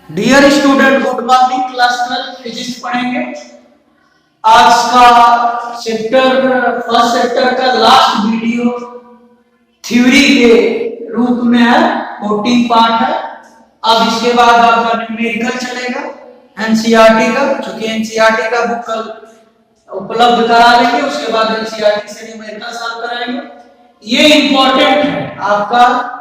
Dear student, good morning. Class 12 physics पढ़ेंगे। आज का फर्स्ट चैप्टर का लास्ट वीडियो थ्योरी के रूप में है, 14 पार्ट है। अब इसके बाद आपका न्यूमेरिकल चलेगा एनसीईआरटी का, क्योंकि एनसीईआरटी का बुक कल उपलब्ध करा लेंगे, उसके बाद एनसीईआरटी से न्यूमेरिकल सॉल्व कराएंगे। ये इंपॉर्टेंट है, आपका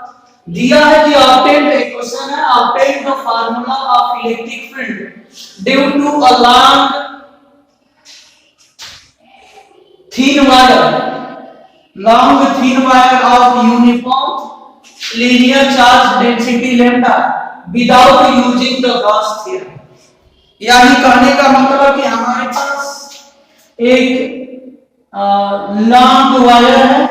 दिया है कि ऑब्टेन एक क्वेश्चन है, obtain the formula of electric field due to a long thin wire of uniform linear charge density lambda without using the Gauss theorem। यानी कहने का मतलब कि हमारे पास एक लॉन्ग वायर है,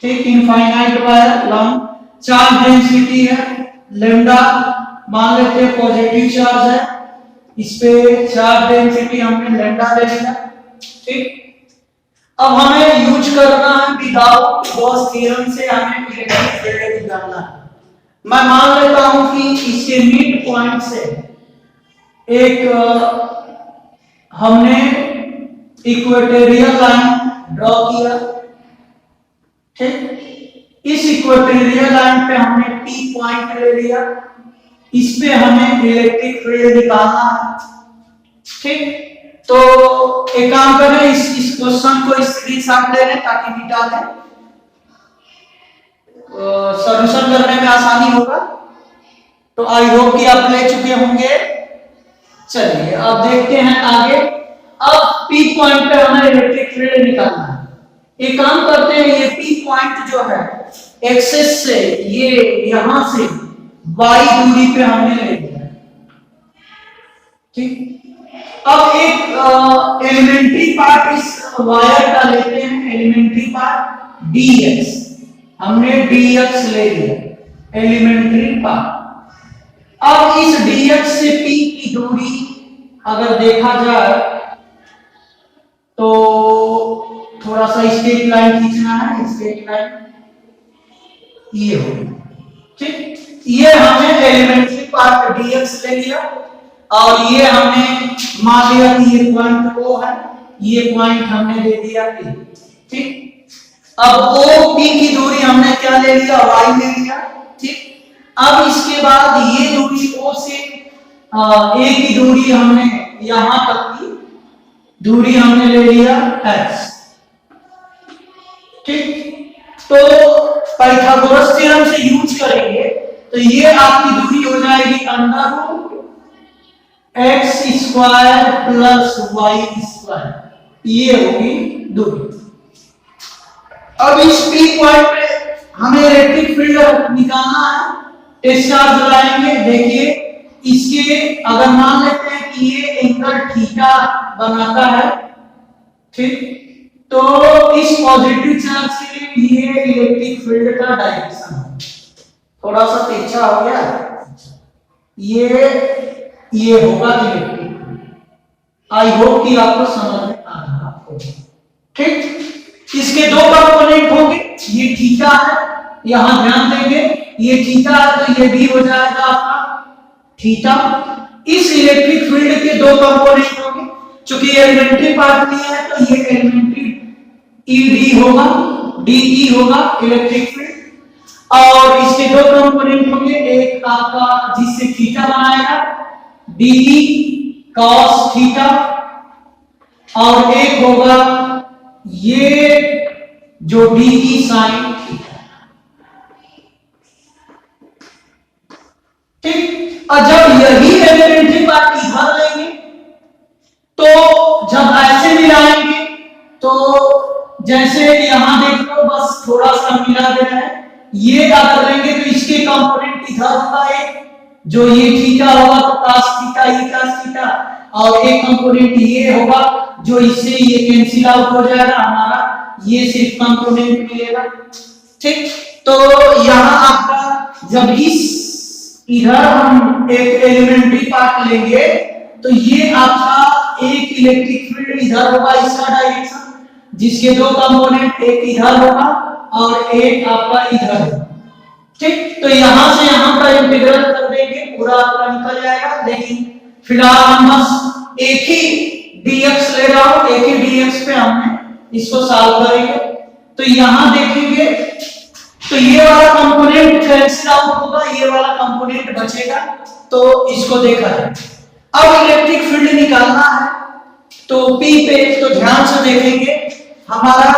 ठीक, infinite wire, long, charge density है लैम्डा, मान लेते हैं पॉजिटिव चार्ज है, इस पे चार्ज डेंसिटी हमने लैम्डा ले लिया, ठीक। अब हमें यूज करना है विदाउट गॉस थ्योरम से हमें इलेक्ट्रिक फील्ड निकालना है। मैं मान लेता हूं कि इसके मिड पॉइंट से एक हमने इक्वेटोरियल लाइन ड्रॉ किया, ठीक। इस इक्वेटोरियल लाइन पे हमने P पॉइंट ले लिया, इस पे हमें इलेक्ट्रिक फील्ड निकालना है, ठीक। तो एक काम करें, इस क्वेश्चन को स्क्रीनशॉट ले लें ताकि मिटा दें, सॉल्यूशन करने में आसानी होगा। तो आई होप कि आप ले चुके होंगे। चलिए अब देखते हैं आगे। अब P पॉइंट पे हमें इलेक्ट्रिक फील्ड निकालना है। एक काम करते हैं, ये P पॉइंट जो है एक्सेस से ये यहां से y दूरी पे हमने ले लिया, ठीक। अब एक एलिमेंट्री पार्ट इस वायर का लेते हैं, एलिमेंट्री पार्ट dx, हमने dx ले लिया एलिमेंट्री पार्ट। अब इस dx से P की दूरी अगर देखा जाए तो थोड़ा सा स्ट्रेट लाइन खींचना है, स्ट्रेट लाइन ये हो, ठीक। ये हमने एलिमेंट्री पार्ट dx ले लिया और ये हमने मान लिया कि ये पॉइंट O है, ये पॉइंट हमने दे दिया P, ठीक। अब O P की दूरी हमने क्या ले लिया, y ले लिया, ठीक। अब इसके बाद ये दूरी O से A की दूरी हमने यहां तक की दूरी हमने ले लिया x, ठीक। तो पाइथागोरस थ्योरम से यूज करेंगे तो ये आपकी दूरी हो जाएगी under x square plus y square, ये होगी दूरी। अब इस P पॉइंट पे हमें इलेक्ट्रिक फील्ड निकालना है, टेस्ट चार्ज लगाएंगे। देखिए इसके अगर मान लेते हैं कि ये एंगल थीटा बनाता है, ठीक, तो इस पॉजिटिव चार्ज के लिए ये इलेक्ट्रिक फील्ड का डायरेक्शन है। थोड़ा सा तिरछा हो गया, ये होगा इलेक्ट्रिक फील्ड। आई होप कि आपको समझ में आ रहा होगा, ठीक। इसके दो कंपोनेंट होंगे, ये थीटा है, यहां ध्यान देंगे ये थीटा है तो ये भी हो जाएगा आपका थीटा। इस इलेक्ट्रिक फील्ड के दो कंपोनेंट होंगे, क्योंकि एलिमेंट्री पार्ट में है तो ये एलिमेंट्री ED होगा, DE होगा इलेक्ट्रिक फील्ड, और इसके दो कंपोनेंट होंगे, एक आपका जिससे थीटा बनाएगा DE cos थीटा, और एक होगा ये जो DE sin थीटा, ठीक। और जब यही एलिमेंट्री पार्ट इधर लेंगे तो जब ऐसे मिलाएंगे तो जैसे यहां देख लो, बस थोड़ा सा मिला देना है। ये अगर लेंगे तो इसके कंपोनेंट इधर होगा, एक जो ये थीटा होगा तो cos थीटा, ये cos थीटा, और एक कंपोनेंट ये होगा जो इससे ये कैंसिल आउट हो जाएगा, हमारा ये सिर्फ कंपोनेंट मिलेगा, ठीक। तो यहां आपका जब इस इधर हम एक एलिमेंट्री पार्ट लेंगे तो ये आपका एक इलेक्ट्रिक फील्ड इधर होगा, इसका डायरेक्शन, जिसके दो कंपोनेंट, एक इधर होगा और एक आपका इधर होगा, ठीक। तो यहां से यहां का इंटीग्रल कर देंगे फिलहाल हम बस एक ही dx ले रहा हूं, एक ही dx पे हमने इसको सॉल्व करेंगे। तो यहां देखेंगे तो ये वाला कंपोनेंट कैंसिल आउट होगा, ये वाला कंपोनेंट बचेगा, तो इसको देखा है। अब इलेक्ट्रिक फील्ड निकालना है तो P पे तो ध्यान से देखेंगे, हमारा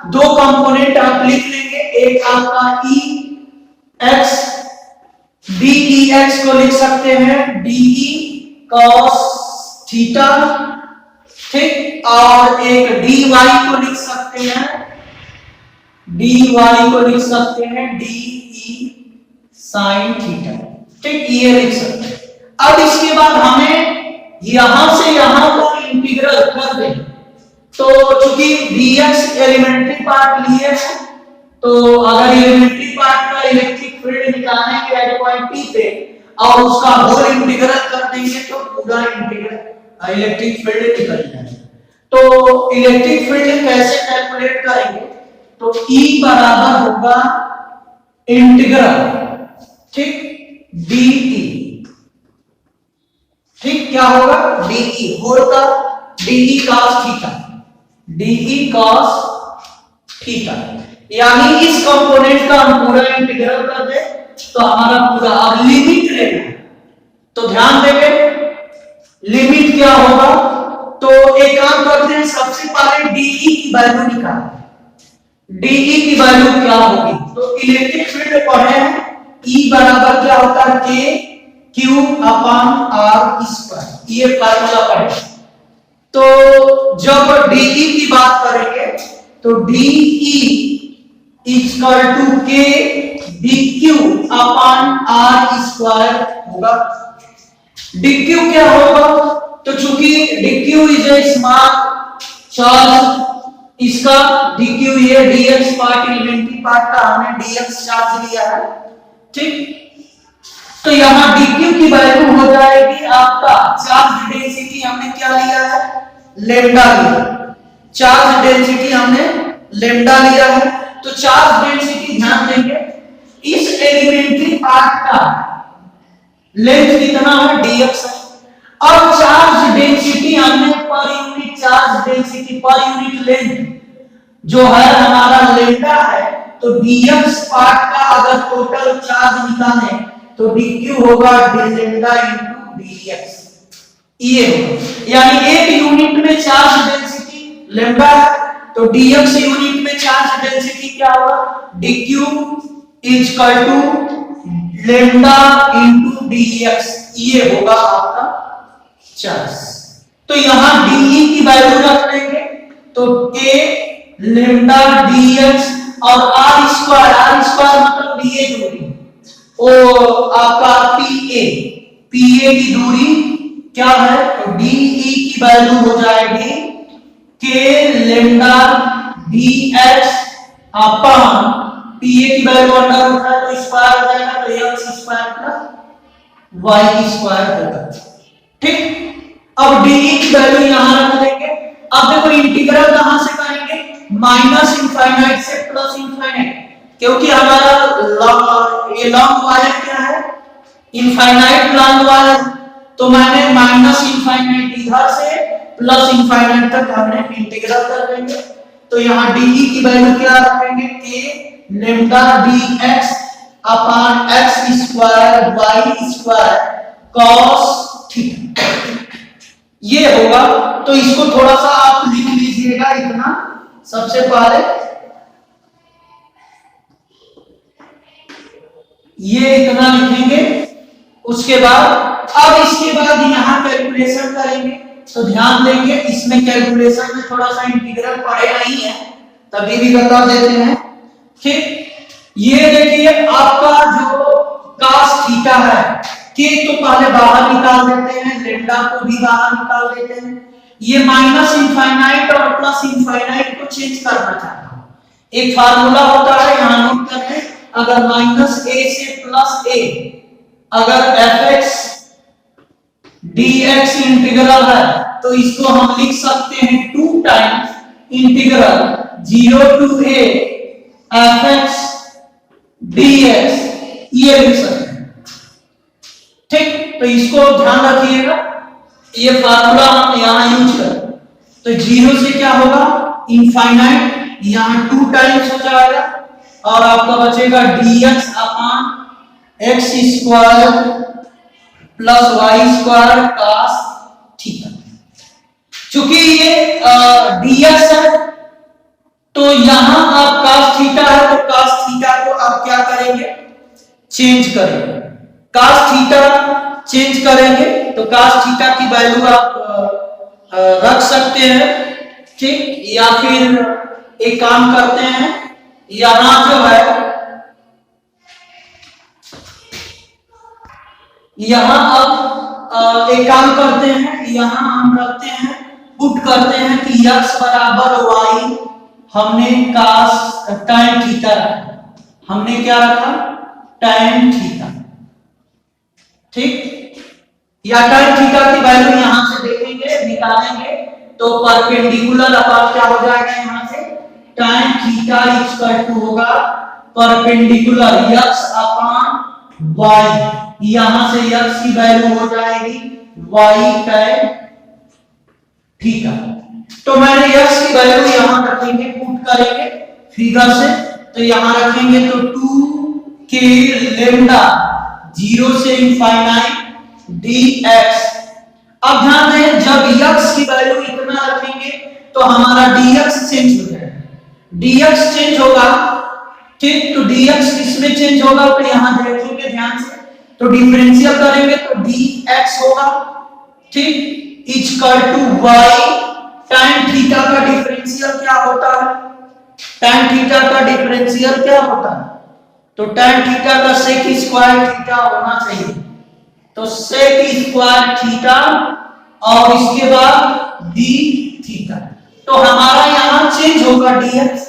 दो कंपोनेंट आप लिख लेंगे, एक आपका E x DEX को लिख सकते हैं DE cos थीटा, ठीक, और एक DY को लिख सकते हैं DY को लिख सकते हैं DE sin थीटा, ठीक, ये लिख सकते हैं। अब इसके बाद हमें यहां से यहां को इंटीग्रल कर दें, तो चूंकि dx एलिमेंट्री पार्ट लिए है, तो अगर एलिमेंट्री पार्ट का इलेक्ट्रिक फील्ड निकालने के एट पॉइंट P पे और उसका होल इंटीग्रल कर देंगे तो पूरा इंटीग्रल इलेक्ट्रिक फील्ड निकल जाएगा। तो इलेक्ट्रिक फील्ड कैसे कैलकुलेट करेंगे, तो E बराबर होगा इंटीग्रल, ठीक, DE, ठीक, क्या होगा DE होल का DE cos theta, DE cos theta, यानी इस कंपोनेंट का हम पूरा इंटीग्रल कर दे तो हमारा पूरा। अब लिमिट लेना, तो ध्यान देंगे लिमिट क्या होगा, तो एक काम करते हैं, सबसे पहले DE की वैल्यू निकालें। DE की वैल्यू क्या होगी, तो इलेक्ट्रिक फील्ड पढ़े हैं, E बराबर क्या होता है K Q upon R square, ये फार्मूला पढ़े। तो जब DE की बात करेंगे तो DE equal to K dq upon R square होगा। dq क्या होगा, तो चूंकि dq is a small charge, इसका dq ये dx पार्ट एलिमेंट्री पार्ट का हमने dx चार्ज लिया है, ठीक, तो यहां dq की वैल्यू हो जाएगी आपका चार्ज डेंसिटी, हमने क्या लिया है लैम्डा लिया, चार्ज डेंसिटी हमने लैम्डा लिया है। तो चार्ज डेंसिटी ध्यान देंगे, इस एलिमेंट्री पार्ट का लेंथ कितना है dx है, और चार्ज डेंसिटी हमने per unit charge density per unit length जो है हमारा लैम्डा है, तो dx पार्ट का अगर टोटल चार्ज निकालें तो dq होगा d लैम्डा इनटू dx, ये यानी एक यूनिट में चार्ज डेंसिटी लैम्डा है, तो dx यूनिट में चार्ज डेंसिटी क्या होगा dq equal to lambda into dx, ये होगा आपका चार्ज। तो यहां dE की वैल्यू रख लेंगे, तो k लैम्डा dx और r स्क्वायर मतलब ये दूरी, और आपका PA की दूरी क्या है, तो DE की वैल्यू हो जाएगी k lambda dx upon PA की वैल्यू अंडर रूट है तो स्क्वायर हो जाएगा, तो x square plus y square होगा, ठीक। अब DE की वैल्यू यहां रख देंगे। अब देखो इंटीग्रल कहां से करेंगे, माइनस इंफाइनाइट से प्लस इंफाइनाइट, क्योंकि हमारा ये लॉन्ग वायर क्या है इंफाइनाइट लॉन्ग वायर, तो मैंने माइनस इंफाइनाइट इधर से प्लस इंफाइनाइट तक हमने इंटीग्रल कर देंगे। तो यहाँ DE की वैल्यू क्या रखेंगे, k lambda dx upon x square y square cos theta, ये होगा। तो इसको थोड़ा सा आप लिख लीजिएगा, इतना सबसे पहले ये इतना लिखेंगे, उसके बाद अब इसके बाद यहां कैलकुलेशन करेंगे, तो ध्यान देंगे इसमें कैलकुलेशन में थोड़ा सा इंटीग्रल पढ़े नहीं है, तभी भी बता देते हैं, ठीक। ये देखिए आपका जो cos थीटा है, k तो पहले बाहर निकाल देते हैं, लैम्डा को भी बाहर निकाल देते हैं, ये माइनस इंफाइनाइट और प्लस इंफाइनाइट को चेंज करना चाहता हूं। एक फार्मूला होता है यहां नोट करते हैं, अगर माइनस a से प्लस a, अगर fx dx इंटीग्रल है तो इसको हम लिख सकते हैं 2 times integral 0 to a fx dx, ये लिख सकते हैं, ठीक। तो इसको ध्यान रखिएगा, ये फार्मूला हम यहाँ यूज करें तो 0 से क्या होगा इनफाइनाइट, यहाँ 2 टाइम्स हो जाएगा और आपका बचेगा dx upon x square plus y square cos theta. चूंकि ये dx है तो यहां आप cos थीटा है तो cos थीटा को आप क्या करेंगे चेंज करेंगे, cos थीटा चेंज करेंगे तो cos थीटा की वैल्यू आप रख सकते हैं, ठीक। या फिर एक काम करते हैं यहां जो है यहां अब एक काम करते हैं यहां हम रखते हैं पुट करते हैं कि x बराबर y हमने cos tan थीटा रखा, हमने क्या रखा tan थीटा, ठीक। या tan थीटा की वैल्यू यहां से देखेंगे निकालेंगे तो परपेंडिकुलर अपॉन क्या हो जाएगा यहां से tan थीटा इक्वल टू होगा परपेंडिकुलर x अपॉन y, यहां से x की वैल्यू हो जाएगी y tan थीटा। तो मैंने x की वैल्यू यहां रखेंगे पुट करेंगे फिगर से तो यहां रखेंगे तो 2k लैम्डा 0 से इनफाइनाइट dx। अब ध्यान दें जब x की वैल्यू इतना रखेंगे तो हमारा dx चेंज हो जाएगा, dx चेंज होगा, ठीक। तो dx किसमें चेंज होगा तो यहां देखेंगे ध्यान से तो डिफरेंशियल करेंगे तो dx होगा, ठीक, equal to y tan theta का डिफरेंशियल क्या होता है, tan थीटा का डिफरेंशियल क्या होता है तो tan थीटा का sec स्क्वायर थीटा होना चाहिए तो sec स्क्वायर थीटा और इसके बाद d थीटा। तो हमारा यहां चेंज होगा dx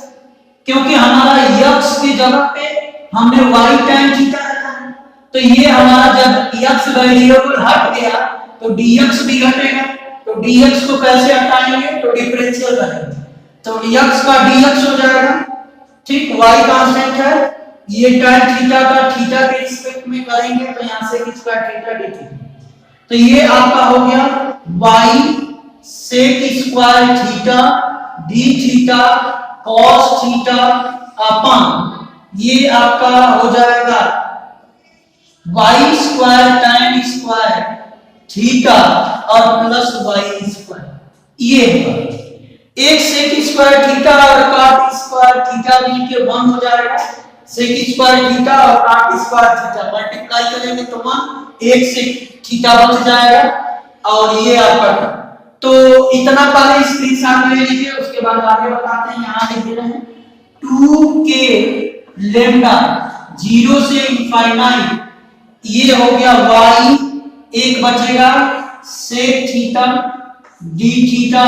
क्योंकि हमारा x की जगह पे हमने y tan थीटा रखा है तो ये हमारा जब x वेरिएबल हट गया तो dx भी हटेगा तो dx को कैसे हटाएंगे तो डिफरेंशियल करेंगे तो x का dx हो जाएगा, ठीक। y कांस्टेंट है, ये tan थीटा का थीटा के रिस्पेक्ट में करेंगे तो यहां से स्क्वायर थीटा डी थीटा तो ये आपका हो गया y sec square theta d theta cos theta upon ये आपका हो जाएगा y square tan square theta और प्लस y स्क्वायर, ये होगा एक sec स्क्वायर थीटा और cot स्क्वायर थीटा मिल के 1 हो जाएगा, sec स्क्वायर थीटा और cot स्क्वायर थीटा मल्टीप्लाई करेंगे तो 1 एक sec थीटा बच जाएगा और ये आपका तो इतना पहले स्क्रीनशॉट ले लीजिए उसके बाद आगे बताते हैं। यहां लिख रहे हैं 2k लैम्डा 0 से इनफाइनाइट ये हो गया y, एक बचेगा sec थीटा d थीटा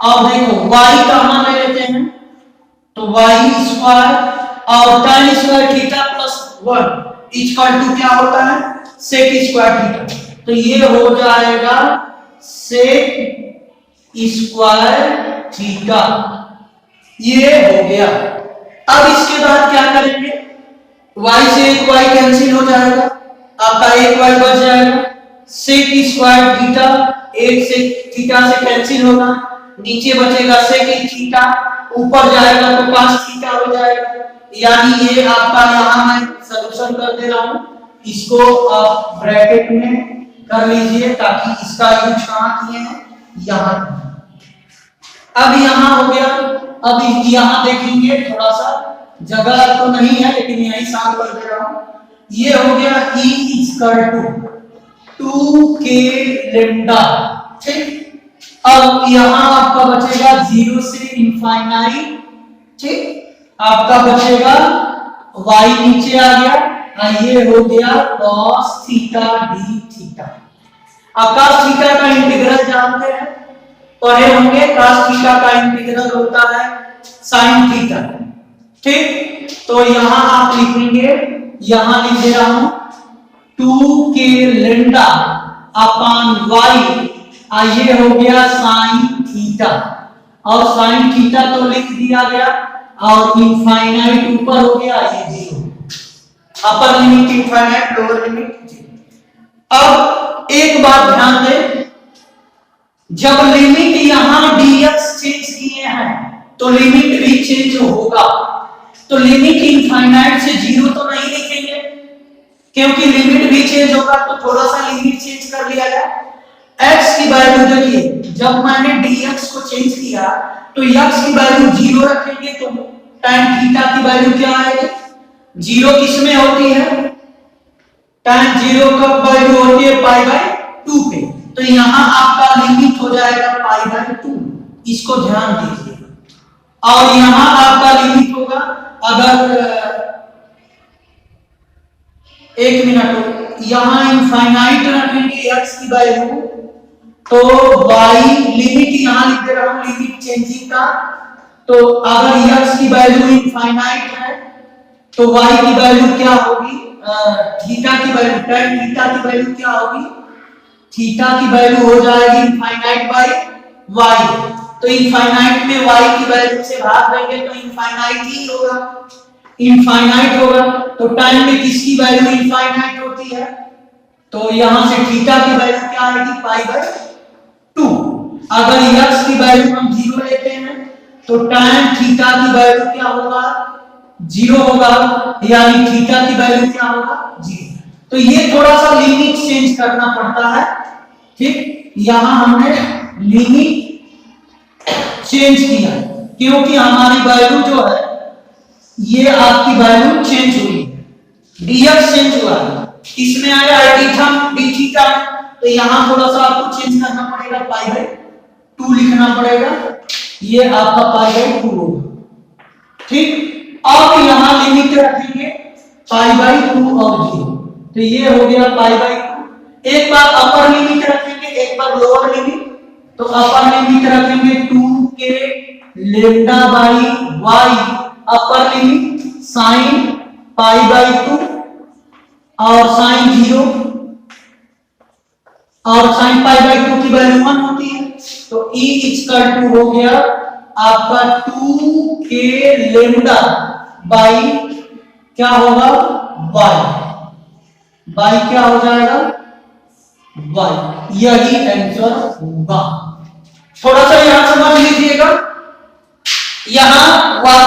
और देखो y का मान ले लेते हैं तो y स्क्वायर और tan square theta plus 1 equal to क्या होता है sec स्क्वायर थीटा तो ये हो जाएगा sec स्क्वायर थीटा, ये हो गया। अब इसके बाद क्या करेंगे y से एक y कैंसिल हो जाएगा, आपका एक y बच जाएगा, sec स्क्वायर थीटा एक sec थीटा से कैंसिल होगा, नीचे बचेगा sec थीटा, ऊपर जाएगा तो cos थीटा हो जाएगा। यानी ये आपका यहां मैं सॉल्यूशन कर दे रहा हूं, इसको आप ब्रैकेट में कर लीजिए ताकि इसका यूज कहां किए हैं यहां। अब यहां हो गया, अब यहां देखेंगे थोड़ा सा जगह तो नहीं है लेकिन यही साफ कर दे रहा हूं, ये हो गया e equal to 2k lambda, ठीक। अब यहां आपका बचेगा 0 से इनफाइनाइट, ठीक, आपका बचेगा y नीचे आ गया, ये हो गया cos थीटा d थीटा। अब cos थीटा का इंटीग्रल जानते हैं, पढ़े होंगे, cos थीटा का इंटीग्रल होता है sin थीटा, ठीक। तो यहां आप लिखेंगे, यहां लिख दे रहा हूं 2k लैम्डा अपॉन y, ये हो गया sin थीटा और sin थीटा तो लिख दिया गया और इनफाइनाइट ऊपर हो गया, ये 0, upper limit infinite lower limit 0। अब एक बात ध्यान दें, जब लिमिट यहां dx चेंज किए हैं तो लिमिट भी चेंज होगा। तो लिमिट इनफाइनाइट से 0 तो नहीं लिखेंगे, क्योंकि लिमिट भी चेंज होगा तो थोड़ा सा लिमिट चेंज कर लिया जाए। x की वैल्यू देखिए, जब मैंने dx को चेंज किया तो x की वैल्यू 0 रखेंगे तो tan थीटा की वैल्यू क्या आएगी? 0 किसमें होती है? tan 0 कब वैल्यू होती है? पाई बाय 2 पे। तो यहां आपका लिमिट हो जाएगा पाई बाय 2, इसको ध्यान दीजिए। और यहां आपका लिमिट होगा, अगर एक मिनट, यहां इनफाइनाइट रखेंगे x की वैल्यू तो y लिमिट यहां लिख दे रहा हूं, लिमिट चेंजिंग का। तो अगर x की वैल्यू इनफाइनाइट है तो y की वैल्यू क्या होगी? थीटा की वैल्यू, tan थीटा की वैल्यू क्या होगी? थीटा की वैल्यू हो जाएगी इनफाइनाइट बाय y। तो इनफाइनाइट में y की वैल्यू से भाग देंगे तो इनफाइनाइट ही होगा, इनफाइनाइट होगा। तो टाइम में किसकी वैल्यू इनफाइनाइट होती है? तो यहां से थीटा की वैल्यू क्या आएगी? Pi by 2। अगर x की वैल्यू हम 0 लेते हैं तो tan थीटा की वैल्यू क्या होगा? 0 होगा, यानी थीटा की वैल्यू क्या होगा? 0। तो ये थोड़ा सा लिमिट चेंज करना पड़ता है, ठीक। यहां हमने लिमिट चेंज किया क्योंकि हमारी वैल्यू जो है ये आपकी वैल्यू चेंज हुई, dx चेंज हुआ है। इसमें आया d थीटा, तो यहां थोड़ा सा आपको चेंज करना पड़ेगा, पाई बाय 2 लिखना पड़ेगा, ये आपका पाई बाय 2 होगा, ठीक। अब यहां लिमिट रखेंगे पाई बाय 2 और 0, तो ये हो गया पाई बाय 2। एक बार अपर लिमिट रखेंगे, एक बार लोअर लिमिट। तो अपर लिमिट रखेंगे 2k lambda by y, upper limit sine pi by 2 और साइन 0, और साइन पाई बाय 2 की वैल्यू 1 होती है। तो e इक्वल टू हो गया आपका 2k लेम्डा बाई क्या होगा? y क्या हो जाएगा? y। यही आंसर होगा। थोड़ा सा यहां समझ लीजिएगा, यहां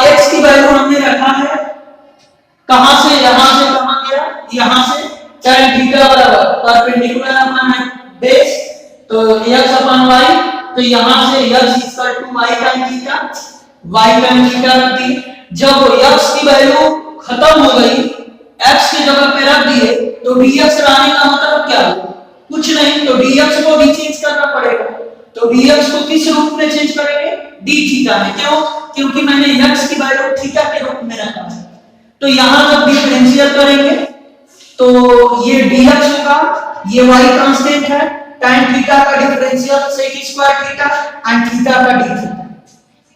x की वैल्यू हमने रखा है, कहां से यहां से कहां गया? यहां से tan थीटा बराबर परपेंडिकुलर अपॉन बेस, तो x अपॉन y। तो यहां से x equal to y tan theta, y tan theta रख दी। जब x की वैल्यू खत्म हो गई, x की जगह पे रख दिए, तो dx लाने का मतलब क्या है? कुछ नहीं, तो dx को भी चेंज करना पड़ेगा। तो dx को किस रूप में चेंज करेंगे? d थीटा में। क्यों? क्योंकि मैंने x की वैल्यू थीटा के रूप में रखा है। तो यहां जब डिफरेंशियल करेंगे तो ये dx होगा, ये y कांस्टेंट है, tan थीटा का differential sec square theta and theta का d थीटा।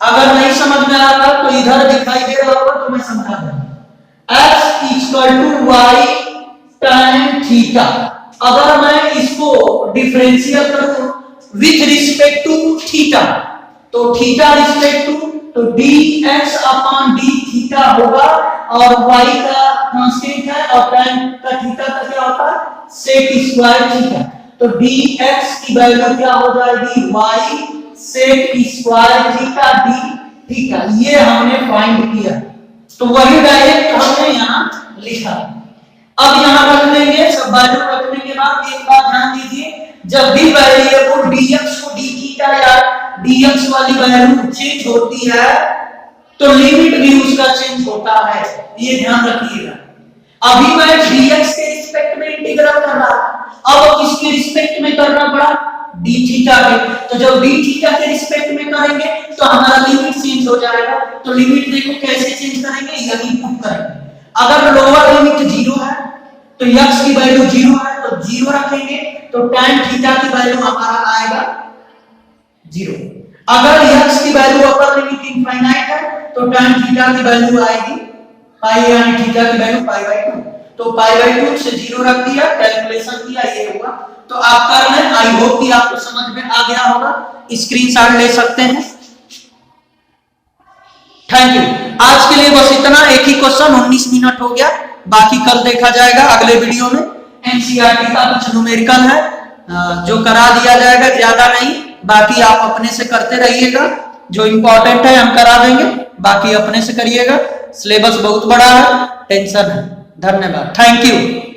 अगर नहीं समझ में आ रहा तो इधर दिखाई दे रहा होगा तो मैं समझा दूंगा। x equal to y tan theta, अगर मैं इसको डिफरेंशियल करूं विथ रिस्पेक्ट टू थीटा, तो थीटा रिस्पेक्ट टू, तो dx अपॉन d थीटा होगा, और y का कांस्टेंट है और tan का थीटा का क्या होता है? sec square theta. तो dx की वैल्यू क्या हो जाएगी? y sec square theta d theta. ये हमने फाइंड किया, तो वही डायरेक्ट हमने यहां लिखा। अब यहां रख लेंगे, सब वैल्यू रखने के बाद एक बात ध्यान दीजिए, जब भी वेरिएबल dx को d थीटा या dx वाली वैल्यू चेंज होती है तो लिमिट भी उसका चेंज होता है, ये ध्यान रखिएगा। अभी मैं dx के रिस्पेक्ट में इंटीग्रल कर रहा, अब किसके रिस्पेक्ट में करना पड़ा? d थीटा के। तो जब d थीटा के रिस्पेक्ट में करेंगे तो हमारा लिमिट चेंज हो जाएगा। तो लिमिट देखो कैसे चेंज करेंगे, यही पुट करेंगे। अगर लोअर लिमिट 0 है तो x की वैल्यू 0 है तो 0 रखेंगे, तो tan थीटा की वैल्यू हमारा आएगा 0। अगर x की वैल्यू अपर लिमिट इनफाइनाइट है तो tan थीटा की वैल्यू आएगी पाई, यानी थीटा की वैल्यू पाई बाय 2। तो पाई बाय 2 से 0 रख दिया, कैलकुलेशन किया, ये होगा। तो आप कर लें, आई होप कि आपको समझ में आ गया होगा, स्क्रीनशॉट ले सकते हैं। Thank you. आज के लिए बस इतना, एक ही क्वेश्चन, 19 मिनट हो गया, बाकी कल देखा जाएगा अगले वीडियो में। एनसीईआरटी का कुछ न्यूमेरिकल है जो करा दिया जाएगा, ज्यादा नहीं। बाकी आप अपने से करते रहिएगा, जो इंपॉर्टेंट है हम करा देंगे, बाकी अपने से करिएगा। सिलेबस बहुत बड़ा है, टेंशन है। धन्यवाद, थैंक यू।